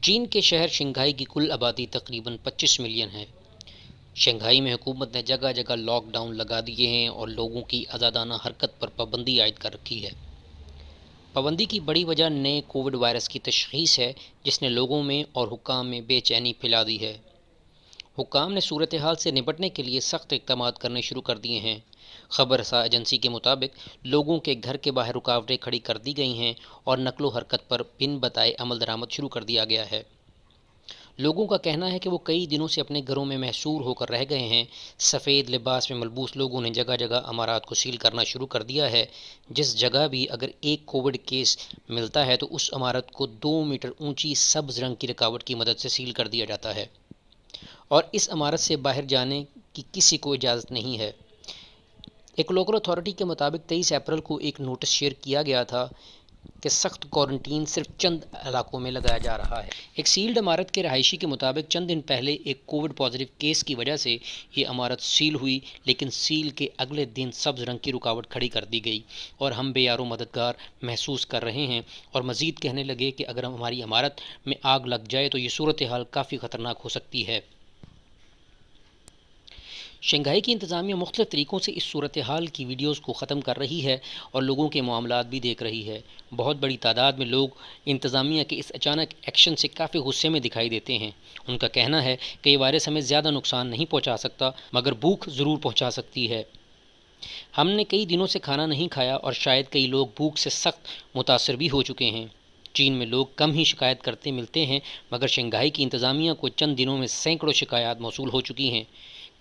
چین کے شہر شنگھائی کی کل آبادی تقریباً 25 ملین ہے۔ شنگھائی میں حکومت نے جگہ جگہ لاک ڈاؤن لگا دیے ہیں اور لوگوں کی آزادانہ حرکت پر پابندی عائد کر رکھی ہے۔ پابندی کی بڑی وجہ نئے کووڈ وائرس کی تشخیص ہے، جس نے لوگوں میں اور حکام میں بے چینی پھیلا دی ہے۔ حکام نے صورتحال سے نپٹنے کے لیے سخت اقدامات کرنے شروع کر دیے ہیں۔ خبر رساں ایجنسی کے مطابق لوگوں کے گھر کے باہر رکاوٹیں کھڑی کر دی گئی ہیں اور نقل و حرکت پر بن بتائے عمل درآمد شروع کر دیا گیا ہے۔ لوگوں کا کہنا ہے کہ وہ کئی دنوں سے اپنے گھروں میں محصور ہو کر رہ گئے ہیں۔ سفید لباس میں ملبوس لوگوں نے جگہ جگہ عمارات کو سیل کرنا شروع کر دیا ہے۔ جس جگہ بھی اگر ایک کووڈ کیس ملتا ہے تو اس عمارت کو 2 میٹر اونچی سبز رنگ کی رکاوٹ کی مدد سے سیل کر دیا جاتا ہے اور اس عمارت سے باہر جانے کی کسی کو اجازت نہیں ہے۔ ایک لوکل اتھارٹی کے مطابق 23 اپریل کو ایک نوٹس شیئر کیا گیا تھا کہ سخت کوارنٹین صرف چند علاقوں میں لگایا جا رہا ہے۔ ایک سیلڈ عمارت کے رہائشی کے مطابق چند دن پہلے ایک کووڈ پازیٹیو کیس کی وجہ سے یہ عمارت سیل ہوئی، لیکن سیل کے اگلے دن سبز رنگ کی رکاوٹ کھڑی کر دی گئی اور ہم بے یار و مددگار محسوس کر رہے ہیں، اور مزید کہنے لگے کہ اگر ہماری عمارت میں آگ لگ جائے تو یہ صورتحال کافی خطرناک ہو سکتی ہے۔ شنگھائی کی انتظامیہ مختلف طریقوں سے اس صورتحال کی ویڈیوز کو ختم کر رہی ہے اور لوگوں کے معاملات بھی دیکھ رہی ہے۔ بہت بڑی تعداد میں لوگ انتظامیہ کے اس اچانک ایکشن سے کافی غصے میں دکھائی دیتے ہیں۔ ان کا کہنا ہے کہ یہ وائرس ہمیں زیادہ نقصان نہیں پہنچا سکتا، مگر بھوک ضرور پہنچا سکتی ہے۔ ہم نے کئی دنوں سے کھانا نہیں کھایا اور شاید کئی لوگ بھوک سے سخت متاثر بھی ہو چکے ہیں۔ چین میں لوگ کم ہی شکایت کرتے ملتے ہیں، مگر شنگھائی کی انتظامیہ کو چند دنوں میں سینکڑوں شکایات موصول ہو چکی ہیں۔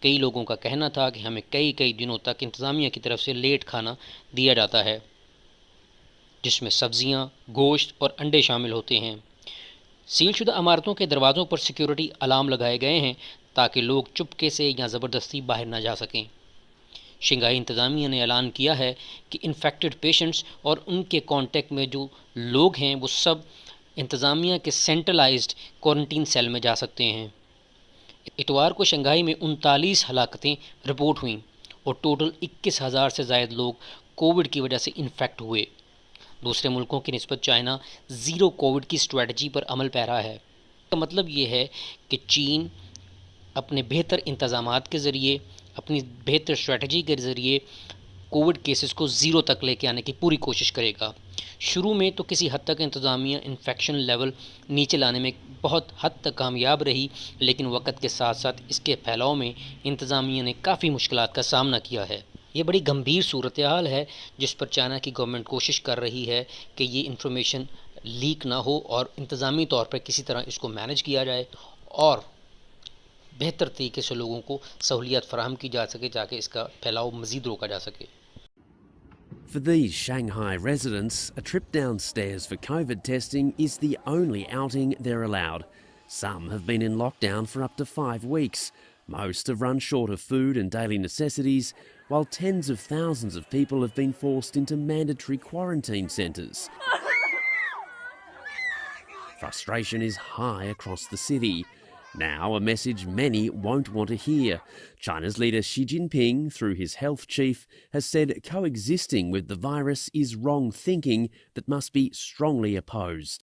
کئی لوگوں کا کہنا تھا کہ ہمیں کئی دنوں تک انتظامیہ کی طرف سے لیٹ کھانا دیا جاتا ہے، جس میں سبزیاں، گوشت اور انڈے شامل ہوتے ہیں۔ سیل شدہ عمارتوں کے دروازوں پر سیکیورٹی الارم لگائے گئے ہیں تاکہ لوگ چپکے سے یا زبردستی باہر نہ جا سکیں۔ شنگھائی انتظامیہ نے اعلان کیا ہے کہ انفیکٹڈ پیشنٹس اور ان کے کانٹیکٹ میں جو لوگ ہیں وہ سب انتظامیہ کے سینٹرلائزڈ کوارنٹین سیل میں جا سکتے ہیں۔ اتوار کو شنگھائی میں 39 ہلاکتیں رپورٹ ہوئیں اور ٹوٹل 21,000 سے زائد لوگ کووڈ کی وجہ سے انفیکٹ ہوئے۔ دوسرے ملکوں کی نسبت چائنا زیرو کووڈ کی اسٹریٹجی پر عمل پیرا ہے۔ اس کا مطلب یہ ہے کہ چین اپنے بہتر انتظامات کے ذریعے، اپنی بہتر اسٹریٹجی کے ذریعے کووڈ کیسز کو زیرو تک لے کے آنے کی پوری کوشش کرے گا۔ شروع میں تو کسی حد تک انتظامیہ انفیکشن لیول نیچے لانے میں بہت حد تک کامیاب رہی، لیکن وقت کے ساتھ ساتھ اس کے پھیلاؤ میں انتظامیہ نے کافی مشکلات کا سامنا کیا ہے۔ یہ بڑی گمبھیر صورتحال ہے جس پر چائنا کی گورنمنٹ کوشش کر رہی ہے کہ یہ انفارمیشن لیک نہ ہو اور انتظامی طور پر کسی طرح اس کو مینیج کیا جائے اور بہتر طریقے سے لوگوں کو سہولیات فراہم کی جا سکے تاکہ اس کا پھیلاؤ مزید روکا جا سکے۔ For these Shanghai residents, a trip downstairs for COVID testing is the only outing they're allowed. Some have been in lockdown for up to 5 weeks. Most have run short of food and daily necessities, while tens of thousands of people have been forced into mandatory quarantine centres. Frustration is high across the city. Now, a message many won't want to hear. China's leader Xi Jinping, through his health chief, has said coexisting with the virus is wrong thinking that must be strongly opposed.